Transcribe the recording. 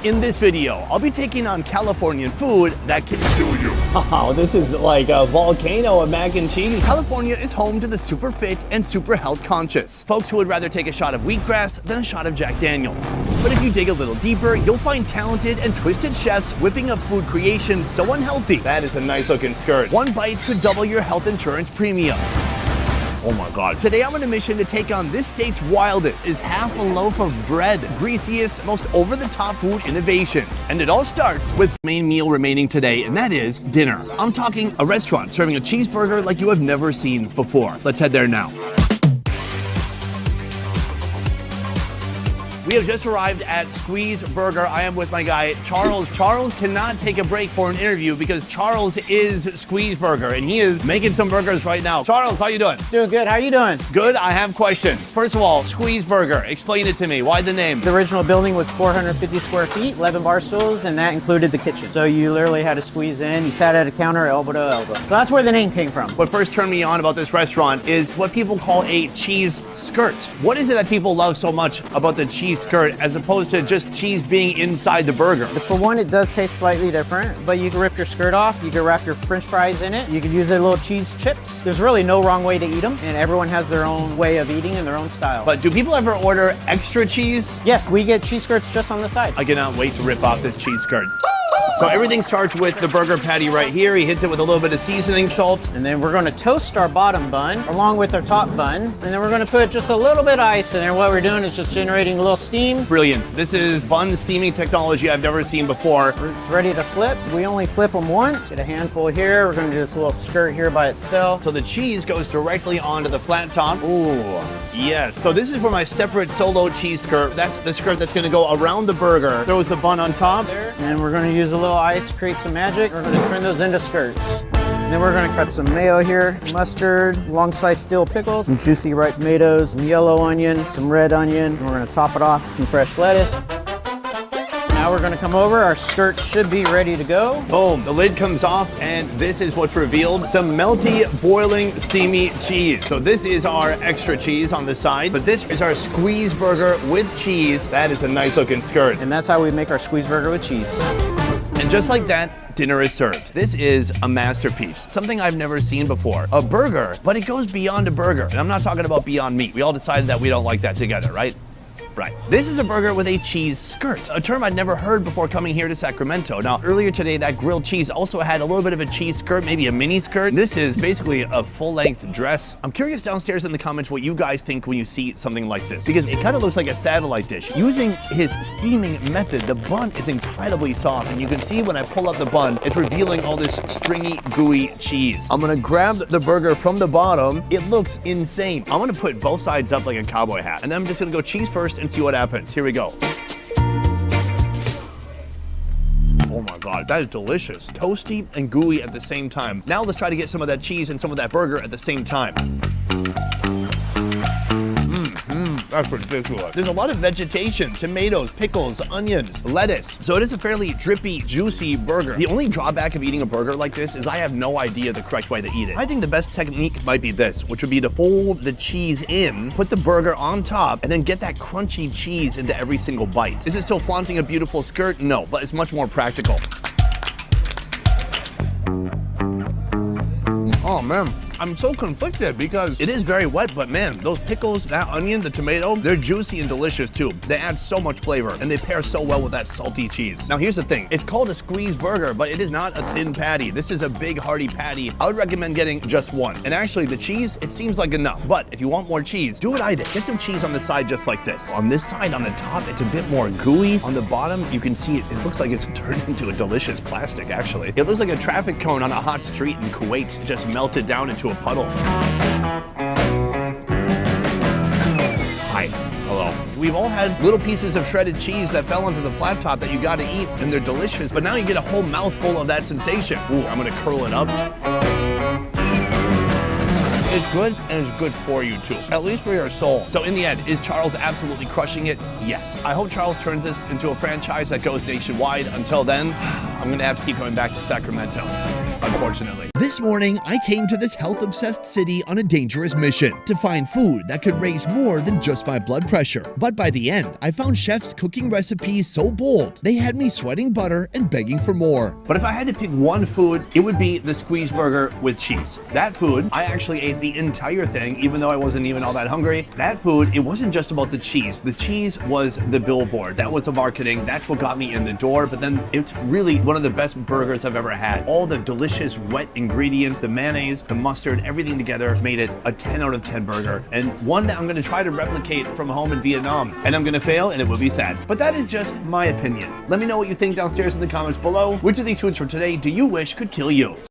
In this video, I'll be taking on Californian food that can kill you. Oh, this is like a volcano of mac and cheese. California is home to the super fit and super health conscious. Folks who would rather take a shot of wheatgrass than a shot of Jack Daniels. But if you dig a little deeper, you'll find talented and twisted chefs whipping up food creations so unhealthy. That is a nice looking skirt. One bite could double your health insurance premiums. Oh my God. Today I'm on a mission to take on this state's wildest is half a loaf of bread, greasiest, most over-the-top food innovations. And it all starts with the main meal remaining today, and that is dinner. I'm talking a restaurant serving a cheeseburger like you have never seen before. Let's head there now. We have just arrived at Squeeze Burger. I am with my guy, Charles. Charles cannot take a break for an interview because Charles is Squeeze Burger and he is making some burgers right now. Charles, how you doing? Doing good. How are you doing? Good. I have questions. First of all, Squeeze Burger. Explain it to me. Why the name? The original building was 450 square feet, 11 bar stools, and that included the kitchen. So you literally had to squeeze in. You sat at a counter elbow to elbow. So that's where the name came from. What first turned me on about this restaurant is what people call a cheese skirt. What is it that people love so much about the cheese skirt as opposed to just cheese being inside the burger? For one, it does taste slightly different, but you can rip your skirt off, you can wrap your french fries in it, you can use it little cheese chips. There's really no wrong way to eat them, and everyone has their own way of eating and their own style. But do people ever order extra cheese? Yes, we get cheese skirts just on the side. I cannot wait to rip off this cheese skirt. So everything starts with the burger patty right here. He hits it with a little bit of seasoning salt. And then we're gonna toast our bottom bun along with our top bun. And then we're gonna put just a little bit of ice in there. What we're doing is just generating a little steam. Brilliant. This is bun steaming technology I've never seen before. It's ready to flip. We only flip them once. Get a handful here. We're gonna do this little skirt here by itself. So the cheese goes directly onto the flat top. Ooh, yes. So this is for my separate solo cheese skirt. That's the skirt that's gonna go around the burger. Throws the bun on top. And we're gonna use a little ice, create some magic. We're gonna turn those into skirts. And then we're gonna cut some mayo here, mustard, long sliced dill pickles, some juicy ripe tomatoes, some yellow onion, some red onion. And we're gonna top it off with some fresh lettuce. Now we're gonna come over. Our skirt should be ready to go. Boom, the lid comes off and this is what's revealed. Some melty, boiling, steamy cheese. So this is our extra cheese on the side, but this is our Squeeze Burger with cheese. That is a nice looking skirt. And that's how we make our Squeeze Burger with cheese. And just like that, dinner is served. This is a masterpiece, something I've never seen before. A burger, but it goes beyond a burger. And I'm not talking about beyond meat. We all decided that we don't like that together, right? Right. This is a burger with a cheese skirt, a term I'd never heard before coming here to Sacramento. Now, earlier today, that grilled cheese also had a little bit of a cheese skirt, maybe a mini skirt. This is basically a full-length dress. I'm curious downstairs in the comments what you guys think when you see something like this, because it kind of looks like a satellite dish. Using his steaming method, the bun is incredibly soft, and you can see when I pull up the bun, it's revealing all this stringy, gooey cheese. I'm gonna grab the burger from the bottom. It looks insane. I'm gonna put both sides up like a cowboy hat, and then I'm just gonna go cheese first and see what happens. Here we go. Oh my God, that is delicious. Toasty and gooey at the same time. Now let's try to get some of that cheese and some of that burger at the same time. That's ridiculous. There's a lot of vegetation, tomatoes, pickles, onions, lettuce. So it is a fairly drippy, juicy burger. The only drawback of eating a burger like this is I have no idea the correct way to eat it. I think the best technique might be this, which would be to fold the cheese in, put the burger on top, and then get that crunchy cheese into every single bite. Is it still flaunting a beautiful skirt? No, but it's much more practical. Oh man, I'm so conflicted because it is very wet, but man, those pickles, that onion, the tomato, they're juicy and delicious too. They add so much flavor and they pair so well with that salty cheese. Now here's the thing, it's called a Squeeze Burger, but it is not a thin patty. This is a big hearty patty. I would recommend getting just one. And actually the cheese, it seems like enough, but if you want more cheese, do what I did. Get some cheese on the side just like this. On this side, on the top, it's a bit more gooey. On the bottom, you can see it looks like it's turned into a delicious plastic actually. It looks like a traffic cone on a hot street in Kuwait, just melted down into a puddle. Hi. Hello. We've all had little pieces of shredded cheese that fell onto the flat top that you gotta eat, and they're delicious, but now you get a whole mouthful of that sensation. Ooh, I'm gonna curl it up. It's good, and it's good for you too, at least for your soul. So in the end, is Charles absolutely crushing it? Yes. I hope Charles turns this into a franchise that goes nationwide. Until then, I'm gonna have to keep coming back to Sacramento. unfortunately. This morning, I came to this health-obsessed city on a dangerous mission to find food that could raise more than just my blood pressure. But by the end, I found chefs cooking recipes so bold, they had me sweating butter and begging for more. But if I had to pick one food, it would be the squeeze burger with cheese. That food, I actually ate the entire thing, even though I wasn't even all that hungry. That food, it wasn't just about the cheese. The cheese was the billboard. That was the marketing. That's what got me in the door. But then it's really one of the best burgers I've ever had. All the delicious wet ingredients, the mayonnaise, the mustard, everything together made it a 10 out of 10 burger. And one that I'm gonna try to replicate from home in Vietnam. And I'm gonna fail and it will be sad. But that is just my opinion. Let me know what you think downstairs in the comments below. Which of these foods from today do you wish could kill you?